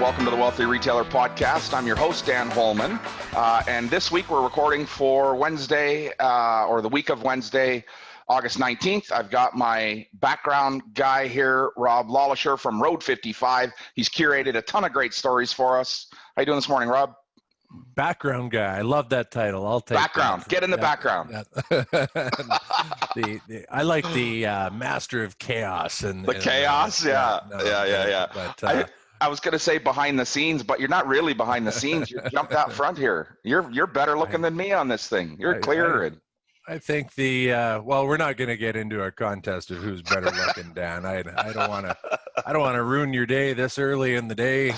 welcome to the Wealthy Retailer Podcast. I'm your host, Dan Holman, and this week we're recording for Wednesday, or the week of Wednesday, August 19th. I've got my background guy here, Rob Lawlisher from Road 55. He's curated a ton of great stories for us. How you doing this morning, Rob? Background guy. I love that title. I'll take background. That. Get in the background. I like the master of chaos and chaos. Yeah. But I was going to say behind the scenes, but you're not really behind the scenes. You jumped out front here. You're better looking than me on this thing. You're clear. I think well, we're not going to get into a contest of who's better looking, Dan. I don't want to ruin your day this early in the day.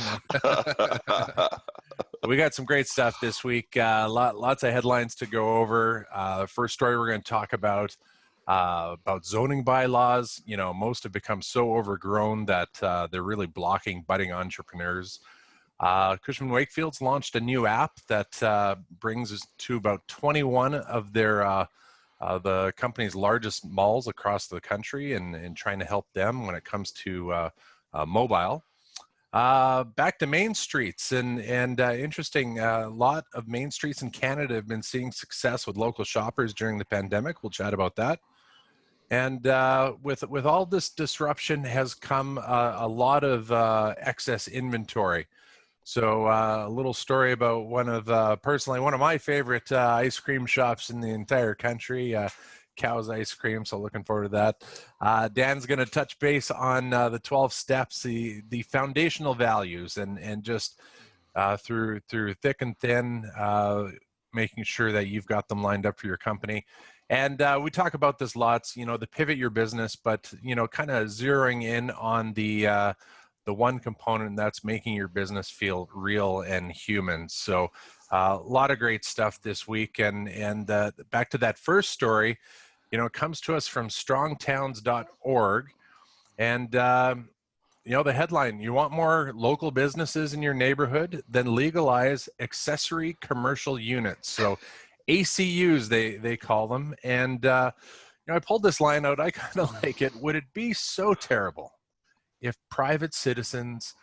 We got some great stuff this week. Lots of headlines to go over. First story we're going to talk about zoning bylaws. You know, most have become so overgrown that they're really blocking budding entrepreneurs. Cushman Wakefield's launched a new app that brings us to about 21 of their the company's largest malls across the country, and trying to help them when it comes to mobile. Back to main streets, and interesting, a lot of main streets in Canada have been seeing success with local shoppers during the pandemic. We'll chat about that. And with all this disruption has come a lot of excess inventory. So a little story about personally one of my favorite ice cream shops in the entire country, Cow's Ice Cream. So looking forward to that. Dan's going to touch base on the 12 steps, the foundational values, and just through thick and thin, making sure that you've got them lined up for your company. And we talk about this lots, the pivot your business, but, kind of zeroing in on the one component that's making your business feel real and human. So a lot of great stuff this week. And back to that first story, it comes to us from strongtowns.org. And, the headline, you want more local businesses in your neighborhood? Then legalize accessory commercial units. So ACUs, they call them. And, I pulled this line out. I kind of like it. Would it be so terrible if private citizens,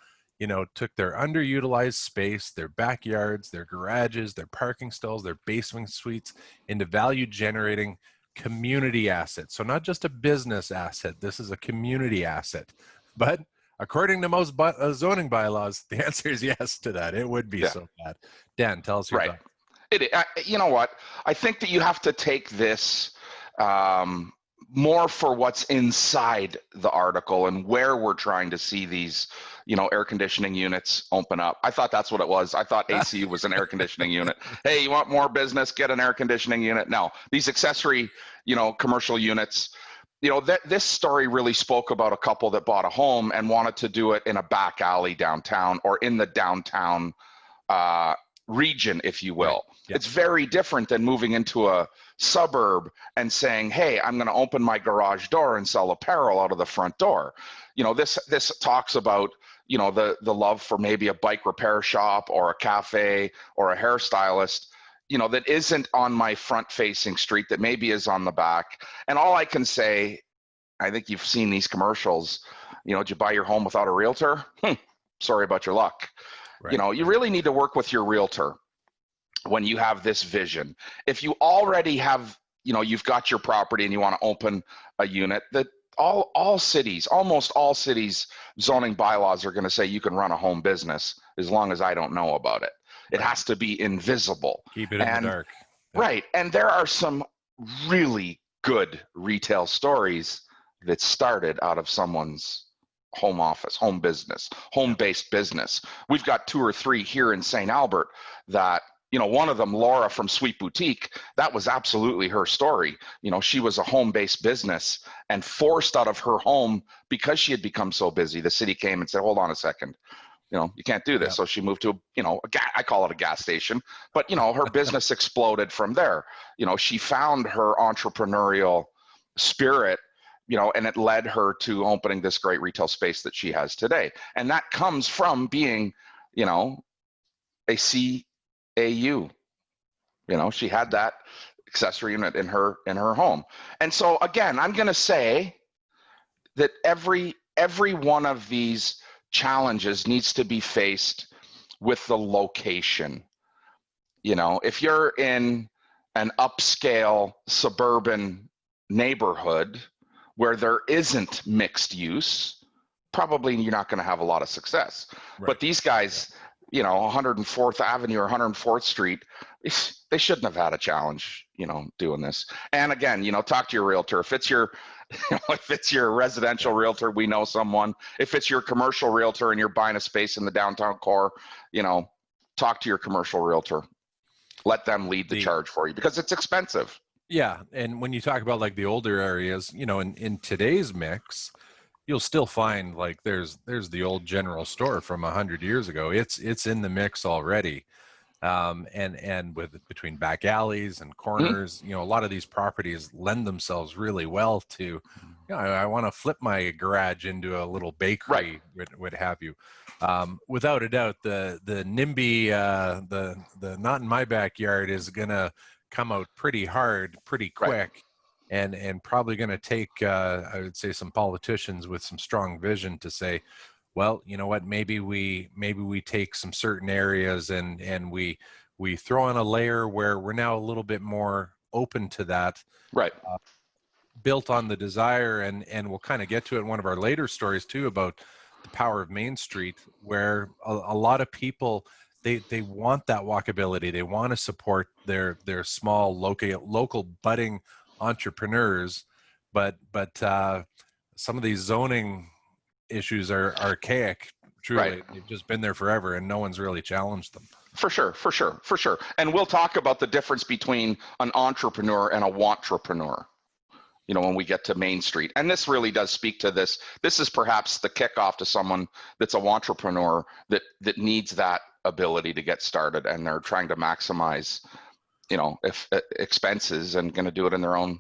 took their underutilized space, their backyards, their garages, their parking stalls, their basement suites into value-generating community assets? So not just a business asset. This is a community asset. But according to most zoning bylaws, the answer is yes to that. It would be so bad. Dan, tell us your thoughts. You know what? I think that you have to take this more for what's inside the article and where we're trying to see these, air conditioning units open up. I thought that's what it was. I thought ACU was an air conditioning unit. Hey, you want more business? Get an air conditioning unit. No, these accessory, commercial units. This story really spoke about a couple that bought a home and wanted to do it in a back alley downtown, or in the downtown region, if you will. Right. Yeah. It's very different than moving into a suburb and saying, hey, I'm going to open my garage door and sell apparel out of the front door. This talks about, the love for maybe a bike repair shop or a cafe or a hairstylist, that isn't on my front facing street, that maybe is on the back. And all I can say, I think you've seen these commercials, did you buy your home without a realtor? Sorry about your luck. Right. You really need to work with your realtor when you have this vision. If you already have, you've got your property and you want to open a unit, that all cities, almost all cities, zoning bylaws are going to say you can run a home business as long as I don't know about it. It has to be invisible. Keep it in the dark. Right. And there are some really good retail stories that started out of someone's home office, home business, home-based business. We've got 2 or 3 here in St. Albert that, one of them, Laura from Sweet Boutique, that was absolutely her story. She was a home-based business and forced out of her home because she had become so busy. The city came and said, hold on a second. You can't do this. Yeah. So she moved to, I call it a gas station, but, her business exploded from there. She found her entrepreneurial spirit, and it led her to opening this great retail space that she has today. And that comes from being, a CAU. She had that accessory unit in her home. And so again, I'm going to say that every one of these challenges needs to be faced with the location. You know, if you're in an upscale suburban neighborhood where there isn't mixed use, probably you're not going to have a lot of success. Right. But these guys, you know, 104th Avenue or 104th Street, they shouldn't have had a challenge, you know, doing this. And again, you know, talk to your realtor. If it's your, you know, if it's your residential realtor, we know someone. If it's your commercial realtor and you're buying a space in the downtown core, you know, talk to your commercial realtor. Let them lead the charge for you, because it's expensive. Yeah, and when you talk about like the older areas, you know, in today's mix, you'll still find like there's the old general store from 100 years ago. It's in the mix already. And with between back alleys and corners, you know, a lot of these properties lend themselves really well to, you know, I want to flip my garage into a little bakery, what have you. Without a doubt, the NIMBY, the not in my backyard is gonna come out pretty hard, pretty quick. And probably going to take, I would say, some politicians with some strong vision to say, well, you know what, maybe we take some certain areas and we throw on a layer where we're now a little bit more open to that, built on the desire, and we'll kind of get to it in one of our later stories too about the power of Main Street, where a lot of people, they want that walkability, they want to support their small local budding entrepreneurs, but some of these zoning issues are archaic. Truly, they've just been there forever, and no one's really challenged them. For sure. And we'll talk about the difference between an entrepreneur and a wantrepreneur, you know, when we get to Main Street. And this really does speak to this. This is perhaps the kickoff to someone that's a wantrepreneur that needs that ability to get started, and they're trying to maximize, you know, if expenses, and going to do it in their own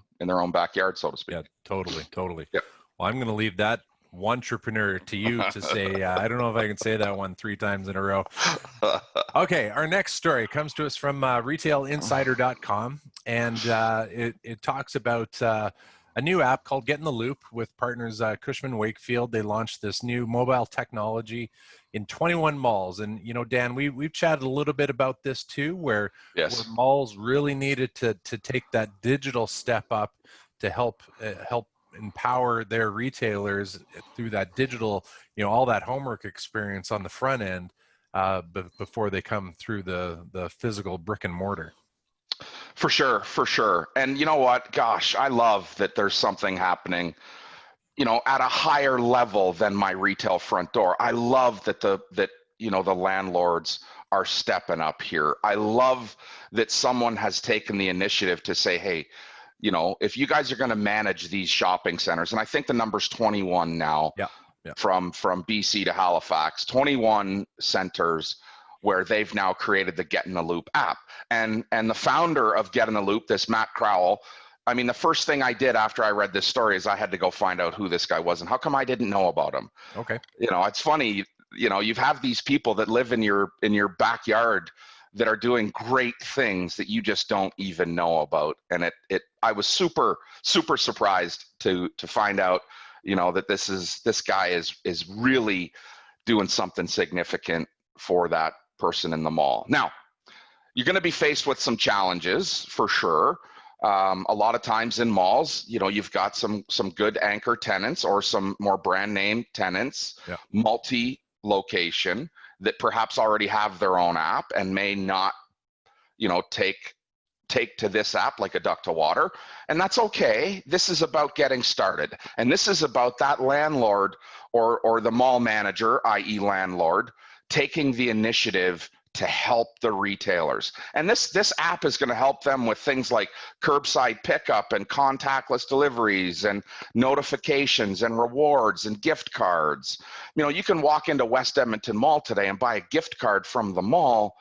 backyard, so to speak. Yeah, totally. Yep. Well, I'm going to leave that wantrepreneur to you to say. I don't know if I can say that one 3 times in a row. Okay, our next story comes to us from retailinsider.com, and it talks about a new app called Get in the Loop with partners Cushman Wakefield. They launched this new mobile technology in 21 malls. And, you know, Dan, we've chatted a little bit about this too, where malls really needed to take that digital step up to help empower their retailers through that digital, you know, all that homework experience on the front end before they come through the physical brick and mortar. For sure. And you know what? Gosh, I love that there's something happening, you know, at a higher level than my retail front door. I love that you know, the landlords are stepping up here. I love that someone has taken the initiative to say, hey, you know, if you guys are going to manage these shopping centers, and I think the number's 21 now, from BC to Halifax, 21 centers where they've now created the Get in the Loop app. And the founder of Get in the Loop, this Matt Crowell, I mean, the first thing I did after I read this story is I had to go find out who this guy was and how come I didn't know about him. Okay. You know, it's funny, you know, you have these people that live in your backyard that are doing great things that you just don't even know about. And I was super surprised to find out, you know, that this guy is really doing something significant for that person in the mall. Now, you're going to be faced with some challenges for sure. A lot of times in malls, you know, you've got some good anchor tenants or some more brand name tenants, multi-location, that perhaps already have their own app and may not, you know, take to this app like a duck to water. And that's okay. This is about getting started. And this is about that landlord or the mall manager, i.e. landlord, taking the initiative to help the retailers. And this app is going to help them with things like curbside pickup and contactless deliveries and notifications and rewards and gift cards. You know, you can walk into West Edmonton Mall today and buy a gift card from the mall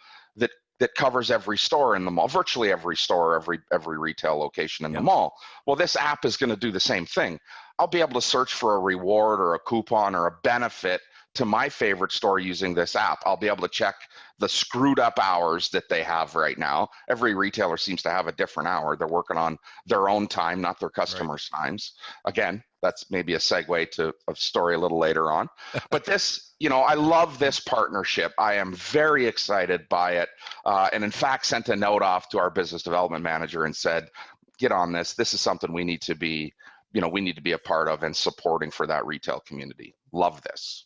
that covers every store in the mall, virtually every store, every retail location in the mall. Well, this app is going to do the same thing. I'll be able to search for a reward or a coupon or a benefit to my favorite store using this app. I'll be able to check the screwed up hours that they have right now. Every retailer seems to have a different hour. They're working on their own time, not their customers' times. Again, that's maybe a segue to a story a little later on. But this, I love this partnership. I am very excited by it. And in fact, sent a note off to our business development manager and said, get on this. This is something we need to be, we need to be a part of and supporting for that retail community. Love this.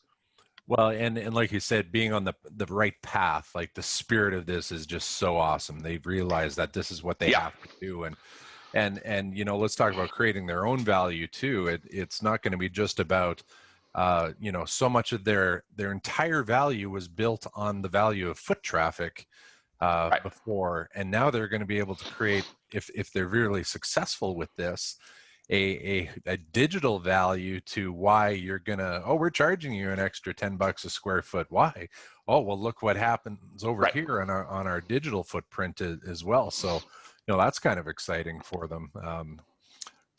Well, and like you said, being on the right path, like the spirit of this is just so awesome. They've realized that this is what they have to do. And let's talk about creating their own value too. It's not going to be just about, so much of their entire value was built on the value of foot traffic before, and now they're going to be able to create, if they're really successful with this, a digital value to why you're gonna, we're charging you an extra $10 a square foot. Why? Oh, well, look what happens over here on our digital footprint as well. So, that's kind of exciting for them.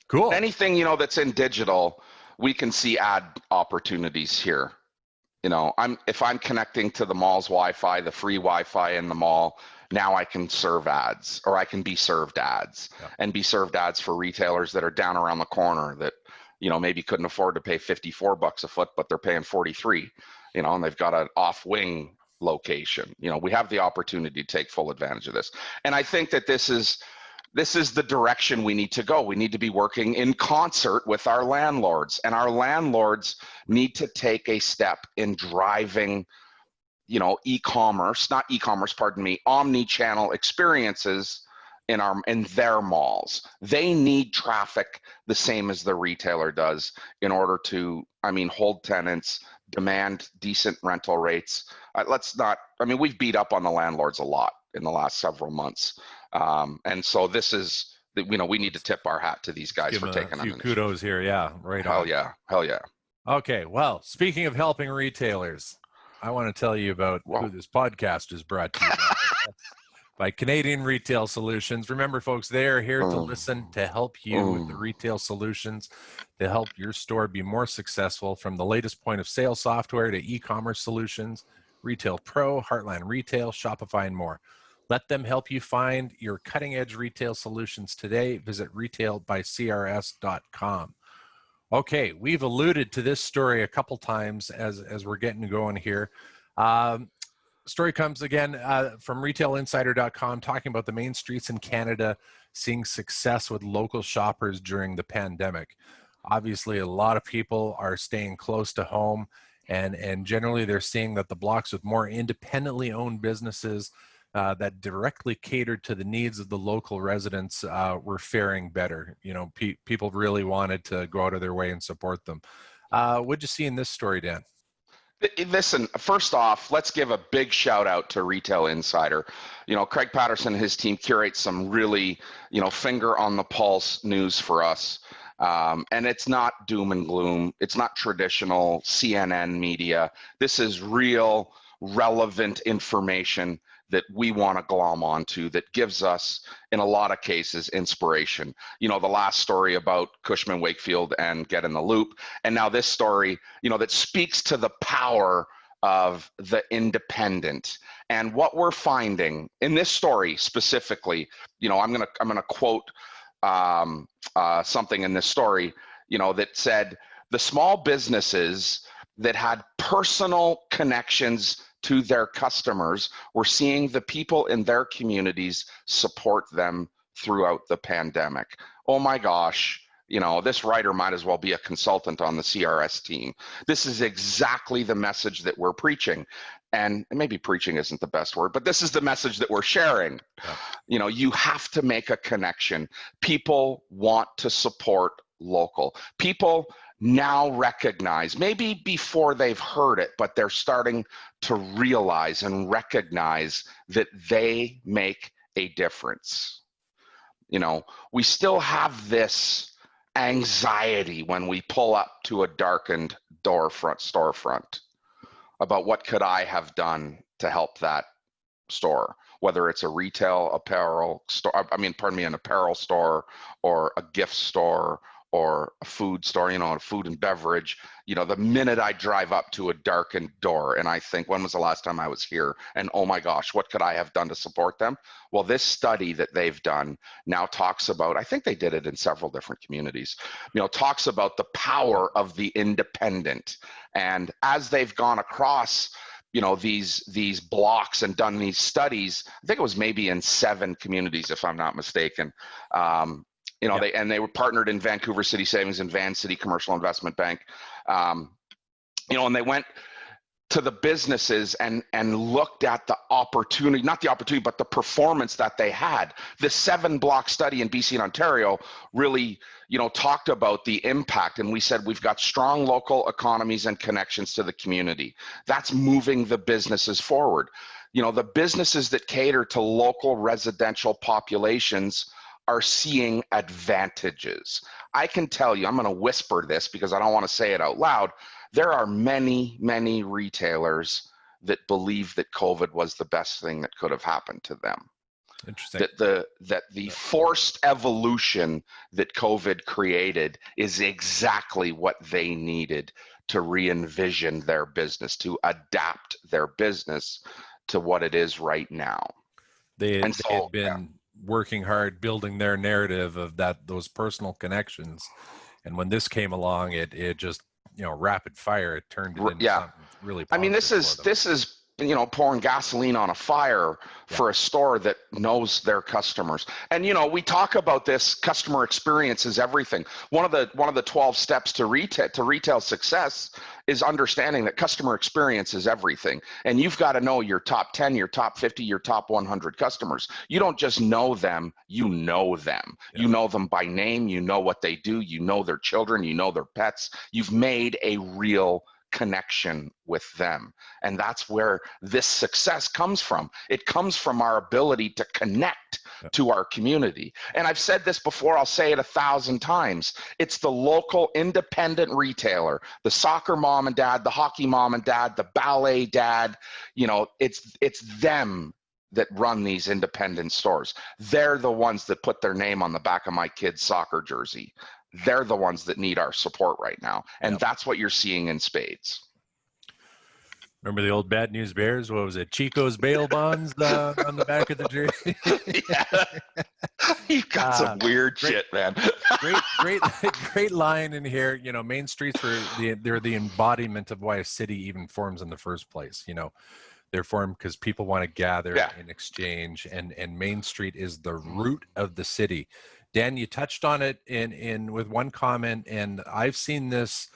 Cool. Anything, that's in digital, we can see ad opportunities here. If I'm connecting to the mall's Wi-Fi, the free Wi-Fi in the mall, now I can serve ads, or I can be served ads, and be served ads for retailers that are down around the corner that, maybe couldn't afford to pay $54 a foot, but they're paying 43, and they've got an off-wing location. We have the opportunity to take full advantage of this. And I think that this is the direction we need to go. We need to be working in concert with our landlords, and our landlords need to take a step in driving, omni-channel experiences in their malls. They need traffic the same as the retailer does in order to, hold tenants, demand decent rental rates. We've beat up on the landlords a lot in the last several months. And so this is, we need to tip our hat to these guys for taking a few kudos here. Yeah, right on. Hell yeah. Okay, well, speaking of helping retailers, I want to tell you about who this podcast is brought to you by Canadian Retail Solutions. Remember, folks, they are here to listen, to help you with the retail solutions, to help your store be more successful, from the latest point of sale software to e-commerce solutions, Retail Pro, Heartland Retail, Shopify, and more. Let them help you find your cutting-edge retail solutions today. Visit retailbycrs.com. Okay, we've alluded to this story a couple times as we're getting going here. Story comes again from retailinsider.com, talking about the main streets in Canada seeing success with local shoppers during the pandemic. Obviously, a lot of people are staying close to home, and generally they're seeing that the blocks with more independently owned businesses that directly catered to the needs of the local residents were faring better. People really wanted to go out of their way and support them. What'd you see in this story, Dan? Listen, first off, let's give a big shout out to Retail Insider. Craig Patterson and his team curate some really, finger on the pulse news for us. And it's not doom and gloom. It's not traditional CNN media. This is real, relevant information that we want to glom onto, that gives us, in a lot of cases, inspiration. The last story about Cushman Wakefield and Get in the Loop, and now this story, that speaks to the power of the independent. And what we're finding in this story specifically, I'm gonna quote something in this story, that said, the small businesses that had personal connections to their customers were seeing the people in their communities support them throughout the pandemic. Oh my gosh, this writer might as well be a consultant on the CRS team. This is exactly the message that we're preaching. And maybe preaching isn't the best word, but this is the message that we're sharing. Yeah. You have to make a connection. People want to support local. People now recognize, maybe before they've heard it, but they're starting to realize and recognize that they make a difference. We still have this anxiety when we pull up to a darkened storefront about what could I have done to help that store, whether it's a retail apparel store, an apparel store, or a gift store, or a food store, a food and beverage, the minute I drive up to a darkened door and I think, when was the last time I was here? And oh my gosh, what could I have done to support them? Well, this study that they've done now talks about, I think they did it in several different communities, talks about the power of the independent. And as they've gone across these blocks and done these studies, I think it was maybe in 7 communities, if I'm not mistaken. They were partnered in Vancouver City Savings and Van City Commercial Investment Bank. And they went to the businesses and looked at the opportunity, not the opportunity, but the performance that they had. The 7-block study in BC and Ontario really, talked about the impact. And we said, we've got strong local economies and connections to the community. That's moving the businesses forward. The businesses that cater to local residential populations are seeing advantages. I can tell you, I'm going to whisper this because I don't want to say it out loud. There are many, many retailers that believe that COVID was the best thing that could have happened to them. Interesting. That the forced evolution that COVID created is exactly what they needed to re-envision their business, to adapt their business to what it is right now. They had been working hard, building their narrative of those personal connections. And when this came along, it just, rapid fire, it turned it into something really positive. I mean, this is pouring gasoline on a fire for a store that knows their customers. And we talk about this, customer experience is everything. One of the 12 steps to retail success is understanding that customer experience is everything. And you've got to know your top 10, your top 50, your top 100 customers. You don't just know them, you know them. Yeah. You know them by name, you know what they do, you know their children, you know their pets. You've made a real connection with them. And that's where this success comes from. It comes from our ability to connect to our community. And I've said this before, I'll say it 1,000 times. It's the local independent retailer, the soccer mom and dad, the hockey mom and dad, the ballet dad, it's them that run these independent stores. They're the ones that put their name on the back of my kid's soccer jersey. They're the ones that need our support right now. And that's what you're seeing in spades. Remember the old Bad News Bears? What was it? Chico's bail bonds on the back of the jersey? Yeah. You've got some weird shit, man. great line in here. Main streets they're the embodiment of why a city even forms in the first place. They're formed because people want to gather and exchange, and Main Street is the root of the city. Dan, you touched on it in with one comment, and I've seen this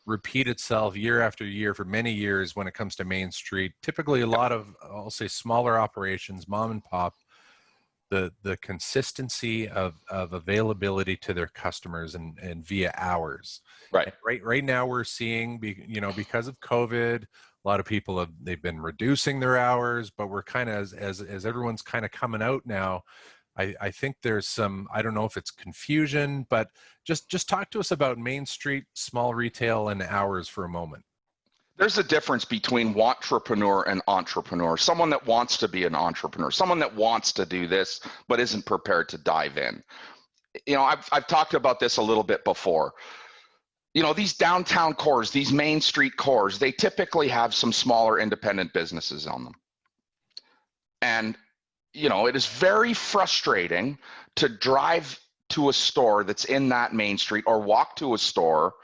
repeat itself year after year for many years when it comes to Main Street. Typically a lot of, I'll say, smaller operations, mom and pop, the consistency of availability to their customers and via hours. Right now we're seeing, because of COVID, a lot of people they've been reducing their hours, but we're kind of, as everyone's kind of coming out now, I think there's some, I don't know if it's confusion, but just talk to us about Main Street, small retail, and hours for a moment. There's a difference between wantrepreneur and entrepreneur. Someone that wants to be an entrepreneur, someone that wants to do this, but isn't prepared to dive in. I've talked about this a little bit before. These downtown cores, these Main Street cores, they typically have some smaller independent businesses on them. And it is very frustrating to drive to a store that's in that Main Street or walk to a store,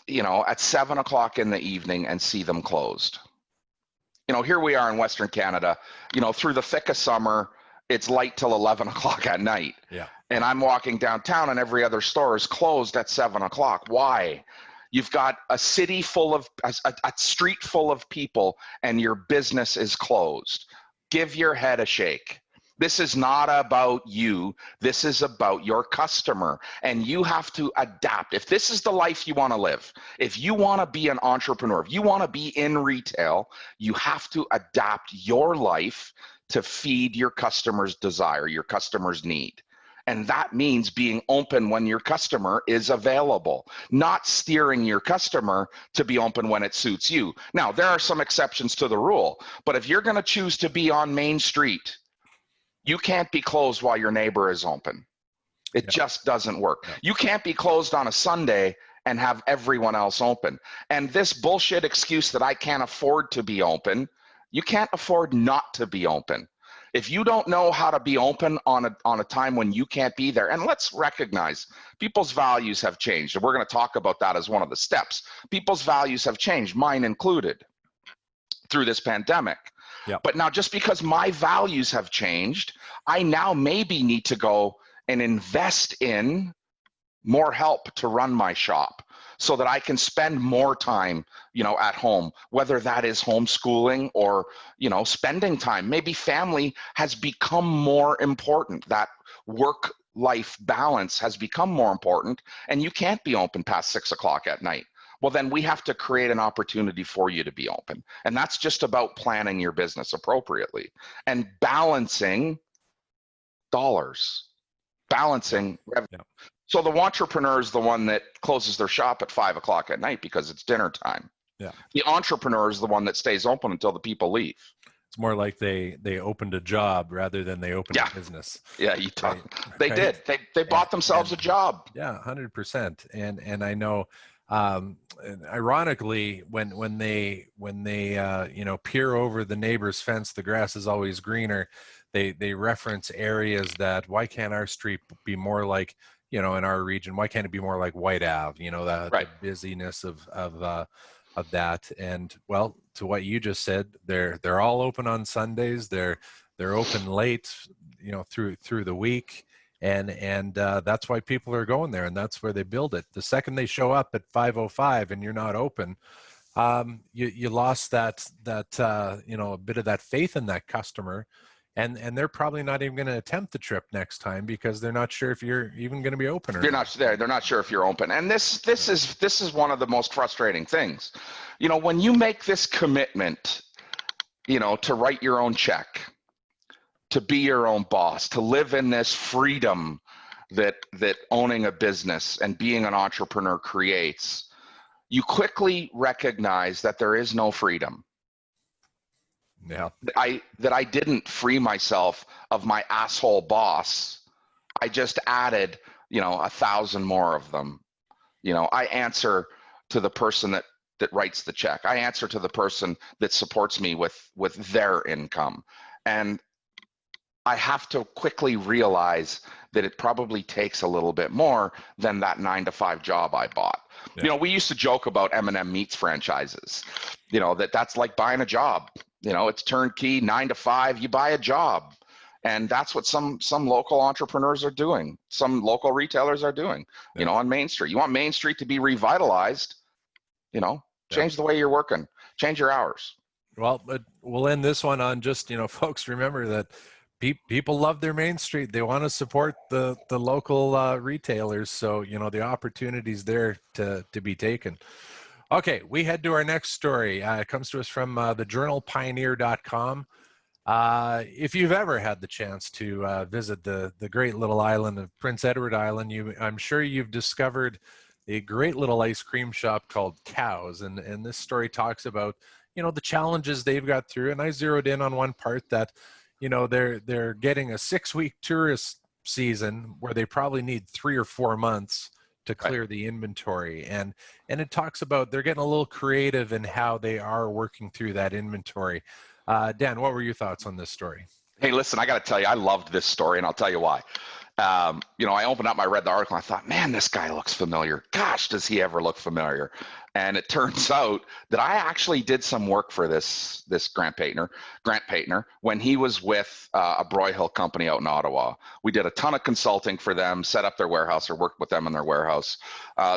at 7 o'clock in the evening and see them closed. Here we are in Western Canada, through the thick of summer, it's light till 11 o'clock at night. Yeah. And I'm walking downtown and every other store is closed at 7 o'clock. Why? You've got a street full of people and your business is closed. Give your head a shake. This is not about you. This is about your customer, and you have to adapt. If this is the life you want to live, if you want to be an entrepreneur, if you want to be in retail, you have to adapt your life to feed your customer's desire, your customer's need. And that means being open when your customer is available, not steering your customer to be open when it suits you. Now, there are some exceptions to the rule, but if you're going to choose to be on Main Street, you can't be closed while your neighbor is open. It Yeah. just doesn't work. Yeah. You can't be closed on a Sunday and have everyone else open. And this bullshit excuse that I can't afford to be open, you can't afford not to be open. If you don't know how to be open on a time when you can't be there, and let's recognize people's values have changed, and we're going to talk about that as one of the steps. People's values have changed, mine included, through this pandemic. Yep. But now just because my values have changed, I now maybe need to go and invest in more help to run my shop so that I can spend more time, at home, whether that is homeschooling or, spending time. Maybe family has become more important. That work-life balance has become more important, and you can't be open past 6 o'clock at night. Well, then we have to create an opportunity for you to be open. And that's just about planning your business appropriately and balancing dollars, balancing revenue. Yeah. So the entrepreneur is the one that closes their shop at 5 o'clock at night because it's dinner time. Yeah. The entrepreneur is the one that stays open until the people leave. It's more like they opened a job rather than they opened a business. Yeah, you talk. Right? They did. They bought themselves a job. Yeah, 100%. And I know, ironically, when they peer over the neighbor's fence, the grass is always greener. They reference areas that, why can't our street be more like, in our region, why can't it be more like White Ave? The busyness of that. And well, to what you just said, they're all open on Sundays. They're open late, through the week. And that's why people are going there, and that's where they build it. The second they show up at 5:05 and you're not open, you lost that a bit of that faith in that customer, and they're probably not even going to attempt the trip next time because they're not sure if you're even going to be open or you're not. not there. They're not sure if you're open. And this is one of the most frustrating things. When you make this commitment, to write your own check, to be your own boss, to live in this freedom that owning a business and being an entrepreneur creates, you quickly recognize that there is no freedom. Yeah. That I didn't free myself of my asshole boss. I just added, 1,000 more of them. I answer to the person that writes the check. I answer to the person that supports me with their income. And I have to quickly realize that it probably takes a little bit more than that 9-to-5 job I bought. Yeah. We used to joke about M&M Meats franchises, that's like buying a job. It's turnkey, 9-to-5, you buy a job. And that's what some local entrepreneurs are doing. Some local retailers are doing, on Main Street. You want Main Street to be revitalized, change the way you're working, change your hours. Well, but we'll end this one on just, folks, remember that people love their Main Street. They want to support the local retailers. So, the opportunity's there to be taken. Okay, we head to our next story. It comes to us from the journalpioneer.com. If you've ever had the chance to visit the great little island of Prince Edward Island, I'm sure you've discovered a great little ice cream shop called Cows. And this story talks about, the challenges they've got through. And I zeroed in on one part that, they're getting a 6-week tourist season where they probably need 3 or 4 months to clear the inventory. And it talks about they're getting a little creative in how they are working through that inventory. Dan, what were your thoughts on this story? Hey, listen, I got to tell you, I loved this story, and I'll tell you why. I opened up, I read the article, and I thought, man, this guy looks familiar. Gosh, does he ever look familiar? And it turns out that I actually did some work for this Grant Paitner, when he was with a Broyhill company out in Ottawa. We did a ton of consulting for them, set up their warehouse, or worked with them in their warehouse.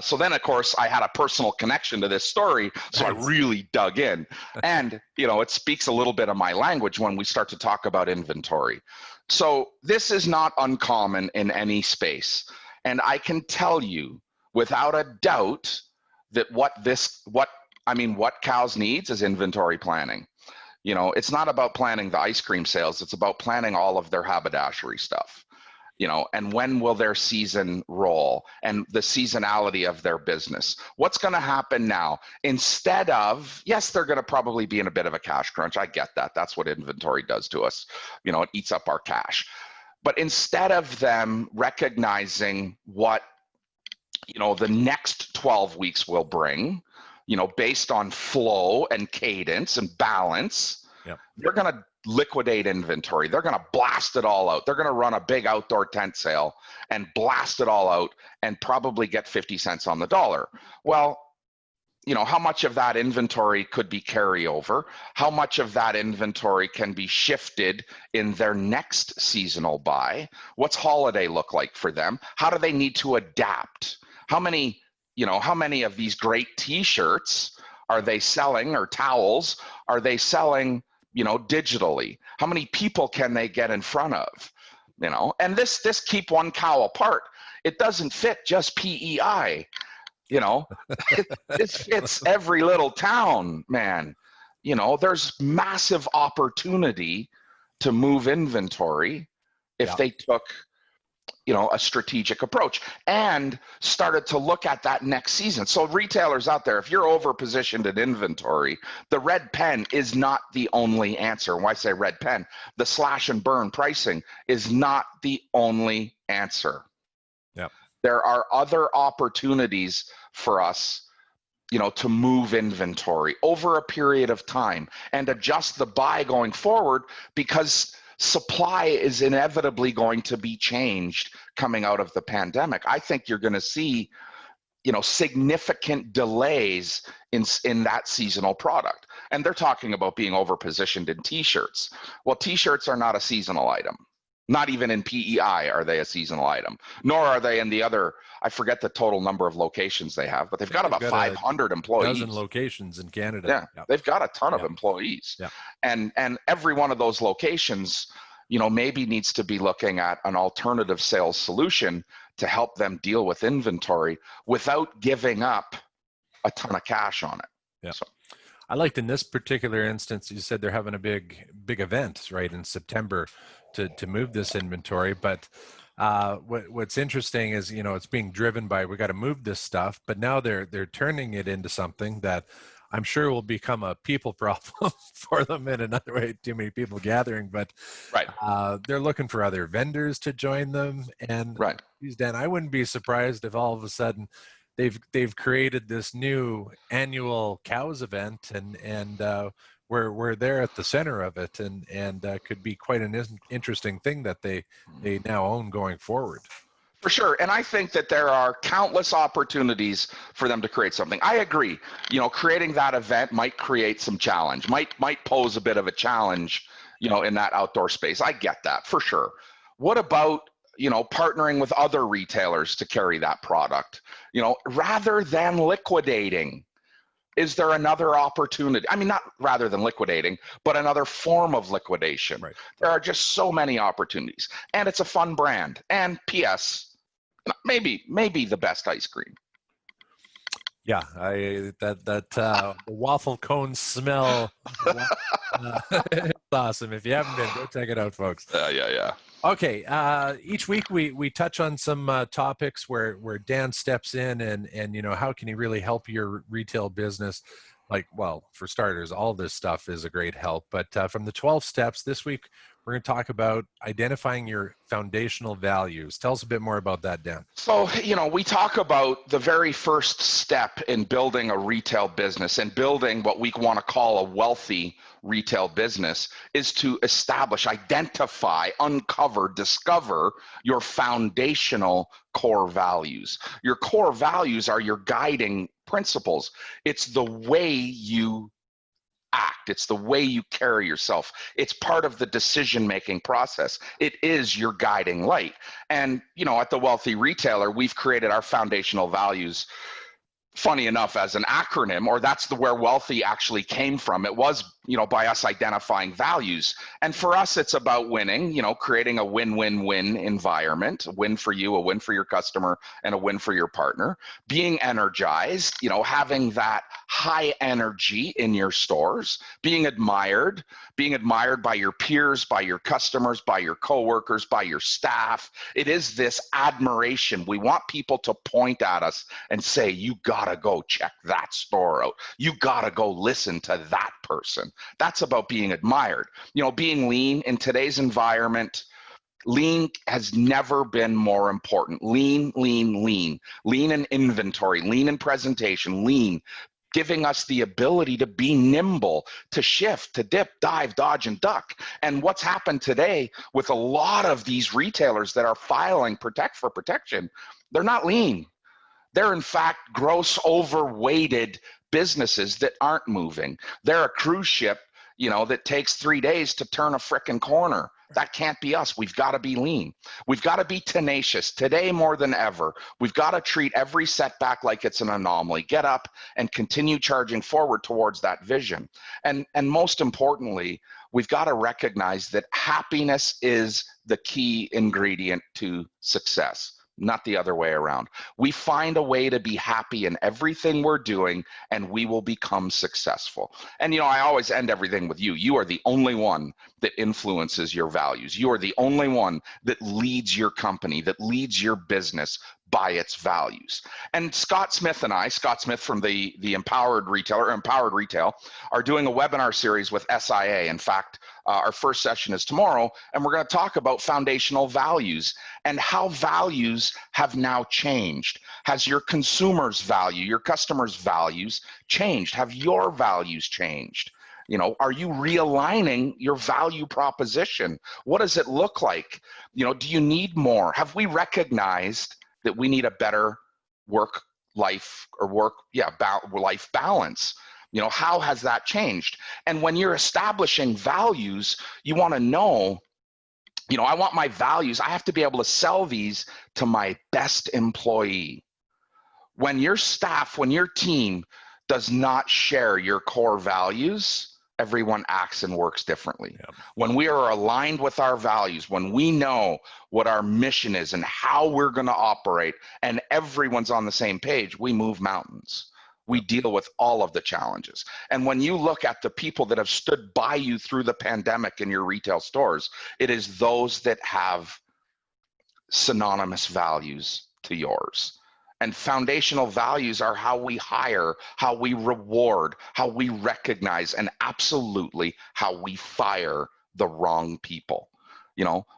So then, of course, I had a personal connection to this story, so I really dug in. And, it speaks a little bit of my language when we start to talk about inventory. So this is not uncommon in any space. And I can tell you without a doubt that what Cows needs is inventory planning. It's not about planning the ice cream sales. It's about planning all of their haberdashery stuff. And when will their season roll and the seasonality of their business? What's going to happen now? Instead of, yes, they're going to probably be in a bit of a cash crunch. I get that. That's what inventory does to us. It eats up our cash. But instead of them recognizing what, the next 12 weeks will bring, based on flow and cadence and balance, Yep. they're going to liquidate inventory. They're going to blast it all out. They're going to run a big outdoor tent sale and blast it all out and probably get 50 cents on the dollar. Well, how much of that inventory could be carryover? How much of that inventory can be shifted in their next seasonal buy? What's holiday look like for them? How do they need to adapt? How many of these great t-shirts are they selling, or towels are they selling, digitally? How many people can they get in front of? And this keep one cow apart, it doesn't fit just PEI. This fits every little town, man. There's massive opportunity to move inventory if they took, a strategic approach and started to look at that next season. So retailers out there, if you're over positioned in inventory, the red pen is not the only answer. When I say red pen, the slash and burn pricing is not the only answer. Yep. There are other opportunities for us, to move inventory over a period of time and adjust the buy going forward, because supply is inevitably going to be changed coming out of the pandemic. I think you're going to see, significant delays in that seasonal product. And they're talking about being over positioned in t-shirts. Well, t-shirts are not a seasonal item. Not even in PEI are they a seasonal item, nor are they in the other, I forget the total number of locations they have, but they've got about 500 employees. 1,000 locations in Canada. Yeah, yep. They've got a ton of employees. Yep. And every one of those locations, maybe needs to be looking at an alternative sales solution to help them deal with inventory without giving up a ton of cash on it. Yeah. So. I liked in this particular instance, you said they're having a big event, right, in September to move this inventory. But what's interesting is, it's being driven by, we got to move this stuff, but now they're turning it into something that I'm sure will become a people problem for them in another way, too many people gathering, but right. They're looking for other vendors to join them. And right. Geez, Dan, I wouldn't be surprised if all of a sudden they've created this new annual cows event, and we're there at the center of it, and could be quite an interesting thing that they now own going forward. For sure. And I think that there are countless opportunities for them to create something. I agree. Creating that event might create some challenge, might pose a bit of a challenge, in that outdoor space. I get that for sure. What about, partnering with other retailers to carry that product, rather than liquidating? Is there another opportunity? I mean, not rather than liquidating, but another form of liquidation. Right. There are just so many opportunities, and it's a fun brand. And P.S., maybe the best ice cream. Yeah, the waffle cone smell. It's awesome. If you haven't been, go check it out, folks. Yeah. Okay. Each week we touch on some topics where Dan steps in and how can he really help your retail business? Like, well, for starters, all this stuff is a great help. But from the 12 steps this week, we're going to talk about identifying your foundational values. Tell us a bit more about that, Dan. So, we talk about the very first step in building a retail business and building what we want to call a wealthy retail business is to establish, identify, uncover, discover your foundational core values. Your core values are your guiding principles. It's the way you act. It's the way you carry yourself. It's part of the decision-making process. It is your guiding light. And, at the Wealthy Retailer, we've created our foundational values, funny enough, as an acronym, or that's where Wealthy actually came from. It was, by us identifying values. And for us, it's about winning, creating a win-win-win environment, a win for you, a win for your customer, and a win for your partner. Being energized, having that high energy in your stores, being admired by your peers, by your customers, by your coworkers, by your staff. It is this admiration. We want people to point at us and say, you gotta go check that store out. You gotta go listen to that person. That's about being admired. Being lean in today's environment, Lean has never been more important. Lean, lean, lean. Lean in inventory, lean in presentation, lean, giving us the ability to be nimble, to shift, to dip, dive, dodge, and duck. And what's happened today with a lot of these retailers that are filing protect for protection, they're not lean. They're in fact gross overweighted businesses that aren't moving. They're a cruise ship, that takes 3 days to turn a frickin' corner. That can't be us. We've got to be lean. We've got to be tenacious today more than ever. We've got to treat every setback like it's an anomaly. Get up and continue charging forward towards that vision. And most importantly, we've got to recognize that happiness is the key ingredient to success, not the other way around. We find a way to be happy in everything we're doing, and we will become successful. And I always end everything with you. You are the only one that influences your values. You are the only one that leads your company, that leads your business by its values. And Scott Smith and I, Scott Smith from the Empowered Retail, are doing a webinar series with SIA. In fact, our first session is tomorrow, and we're going to talk about foundational values and how values have now changed. Has your consumers' value, your customers' values changed? Have your values changed? Are you realigning your value proposition? What does it look like? Do you need more? Have we recognized that we need a better life balance? How has that changed? And when you're establishing values, you want to know, I want my values, I have to be able to sell these to my best employee. When your staff, when your team does not share your core values, everyone acts and works differently. Yep. When we are aligned with our values, when we know what our mission is and how we're going to operate, and everyone's on the same page, we move mountains. We deal with all of the challenges. And when you look at the people that have stood by you through the pandemic in your retail stores, it is those that have synonymous values to yours. And foundational values are how we hire, how we reward, how we recognize, and absolutely how we fire the wrong people.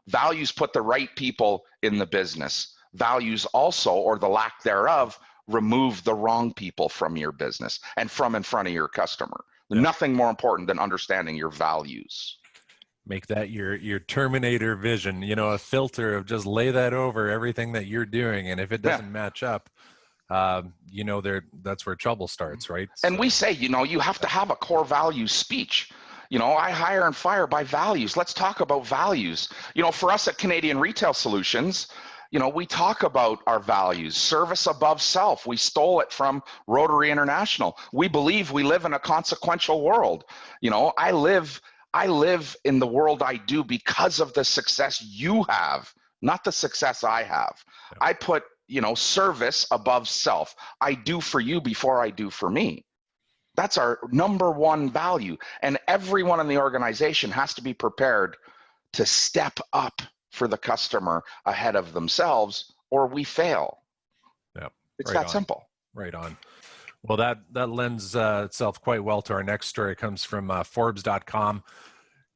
Values put the right people in the business. Values also, or the lack thereof, remove the wrong people from your business and from in front of your customer. Yeah. Nothing more important than understanding your values. Make that your Terminator vision, a filter of just lay that over everything that you're doing. And if it doesn't match up, that's where trouble starts, right? And we say, you have to have a core value speech. I hire and fire by values. Let's talk about values. For us at Canadian Retail Solutions, we talk about our values. Service above self. We stole it from Rotary International. We believe we live in a consequential world. I live in the world I do because of the success you have, not the success I have. Yeah. I put, service above self. I do for you before I do for me. That's our number one value. And everyone in the organization has to be prepared to step up for the customer ahead of themselves, or we fail. Yeah, it's that simple. Right on. Well, that lends itself quite well to our next story. It comes from Forbes.com.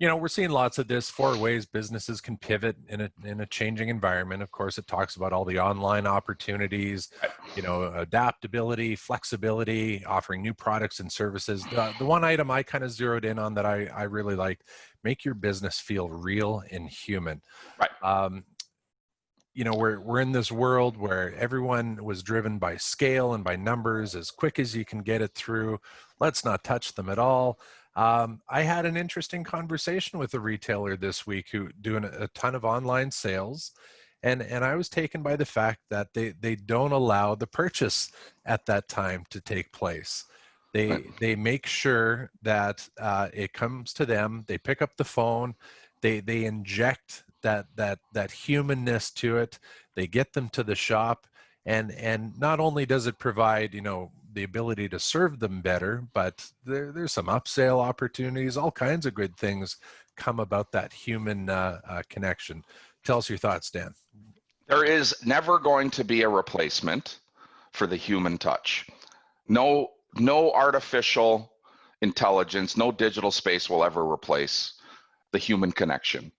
We're seeing lots of this, 4 ways businesses can pivot in a changing environment. Of course, it talks about all the online opportunities, adaptability, flexibility, offering new products and services. The one item I kind of zeroed in on that I really liked: make your business feel real and human. Right. We're in this world where everyone was driven by scale and by numbers, as quick as you can get it through. Let's not touch them at all. I had an interesting conversation with a retailer this week who doing a ton of online sales, and I was taken by the fact that they don't allow the purchase at that time to take place. They make sure that it comes to them. They pick up the phone. They inject that humanness to it. They get them to the shop, and not only does it provide the ability to serve them better, but there's some upsell opportunities. All kinds of good things come about that human connection. Tell us your thoughts, Dan. There is never going to be a replacement for the human touch. No artificial intelligence, no digital space will ever replace the human connection.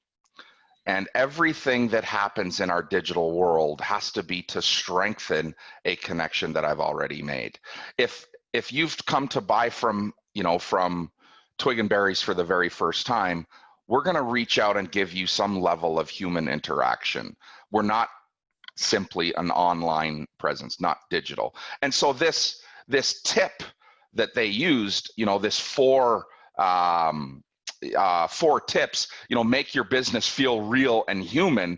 And everything that happens in our digital world has to be to strengthen a connection that I've already made. If you've come to buy from Twig and Berries for the very first time, we're going to reach out and give you some level of human interaction. We're not simply an online presence, not digital. And so this tip that they used, this four tips, make your business feel real and human,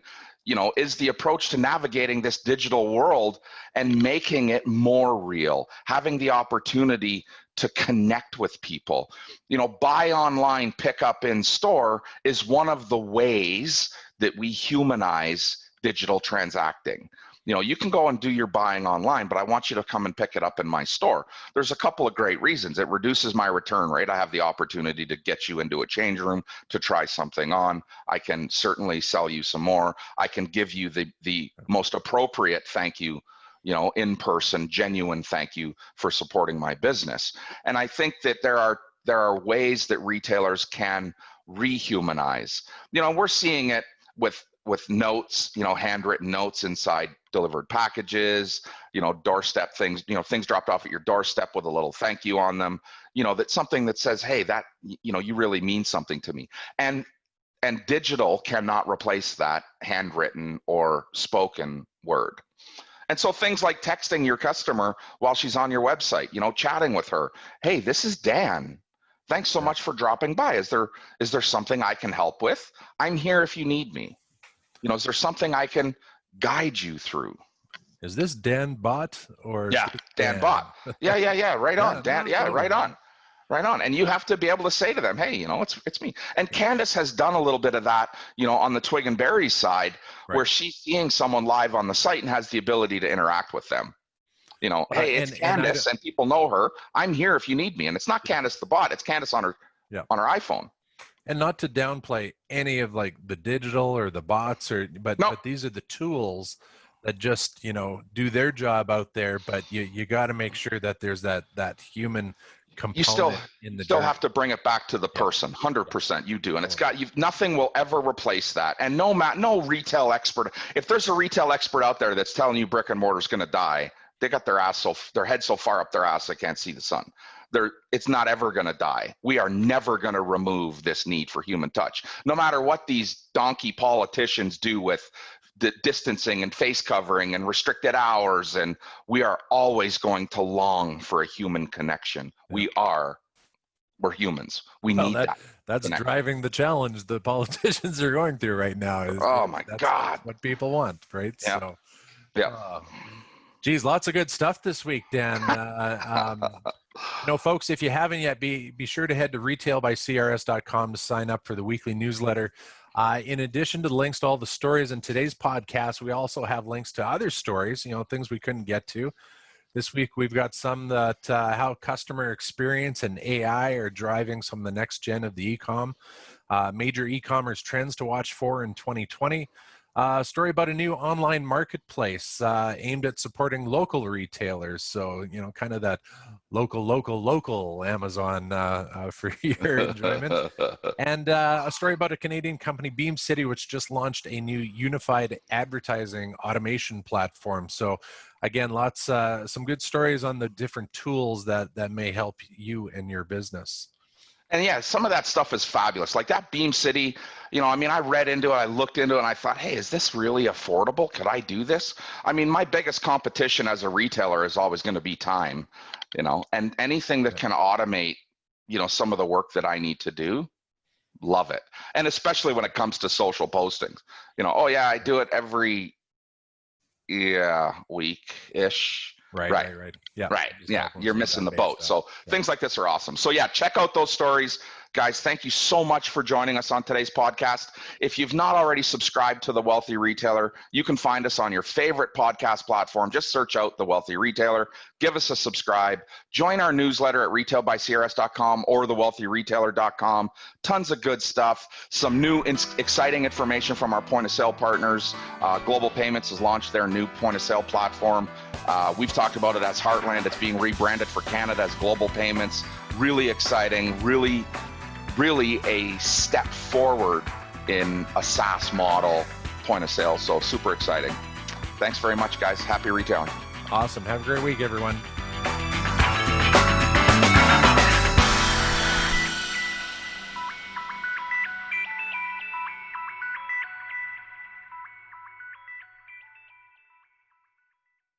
is the approach to navigating this digital world and making it more real, having the opportunity to connect with people. Buy online, pick up in store is one of the ways that we humanize digital transacting. You can go and do your buying online, but I want you to come and pick it up in my store. There's a couple of great reasons. It reduces my return rate. I have the opportunity to get you into a change room to try something on. I can certainly sell you some more. I can give you the most appropriate thank you, in-person, genuine thank you for supporting my business. And I think that there are ways that retailers can rehumanize. We're seeing it with notes, handwritten notes inside delivered packages, doorstep things, things dropped off at your doorstep with a little thank you on them, that's something that says, hey, that, you really mean something to me. And digital cannot replace that handwritten or spoken word. And so things like texting your customer while she's on your website, chatting with her, hey, this is Dan. Thanks so much for dropping by. Is there something I can help with? I'm here if you need me. Is there something I can guide you through? Is this Dan Bot or? Yeah, Dan Bot. Yeah. Right on, Dan. Yeah, right on. Right on. And you have to be able to say to them, hey, it's me. And Candace has done a little bit of that, on the Twig and Berries side, where she's seeing someone live on the site and has the ability to interact with them. Hey, it's Candace, and people know her. I'm here if you need me. And it's not Candace the bot, it's Candace on her iPhone. And not to downplay any of like the digital or the bots but these are the tools that just, do their job out there, but you got to make sure that there's that human component in the still have to bring it back to the person. 100% you do. And it's nothing will ever replace that. And no retail expert, if there's a retail expert out there that's telling you brick and mortar is going to die, they got their head so far up their ass they can't see the sun. It's not ever going to die. We are never going to remove this need for human touch. No matter what these donkey politicians do with the distancing and face covering and restricted hours, and we are always going to long for a human connection. We're humans. We need that. That's driving the challenge the politicians are going through right now. That's what people want, right? Yeah. So, yeah. Geez, lots of good stuff this week, Dan. Folks, if you haven't yet, be sure to head to retailbycrs.com to sign up for the weekly newsletter. In addition to the links to all the stories in today's podcast, we also have links to other stories, things we couldn't get to. This week, we've got some that how customer experience and AI are driving some of the next gen of the e-com, major e-commerce trends to watch for in 2020. A story about a new online marketplace aimed at supporting local retailers. So, kind of that local Amazon for your enjoyment. And a story about a Canadian company, Beam City, which just launched a new unified advertising automation platform. So, again, some good stories on the different tools that may help you and your business. And yeah, some of that stuff is fabulous. Like that Beam City, I read into it, I looked into it, and I thought, hey, is this really affordable? Could I do this? My biggest competition as a retailer is always going to be time, and anything that can automate, some of the work that I need to do, love it. And especially when it comes to social postings, I do it every week-ish. Right. Yeah. Right. Yeah. You're missing the boat. So things like this are awesome. So yeah, check out those stories. Guys, thank you so much for joining us on today's podcast. If you've not already subscribed to The Wealthy Retailer, you can find us on your favorite podcast platform. Just search out The Wealthy Retailer. Give us a subscribe. Join our newsletter at retailbycrs.com or thewealthyretailer.com. Tons of good stuff. Some new exciting information from our point of sale partners. Global Payments has launched their new point of sale platform. We've talked about it as Heartland. It's being rebranded for Canada as Global Payments. Really exciting, really a step forward in a SaaS model point of sale. So super exciting. Thanks very much, guys. Happy retailing. Awesome. Have a great week, everyone.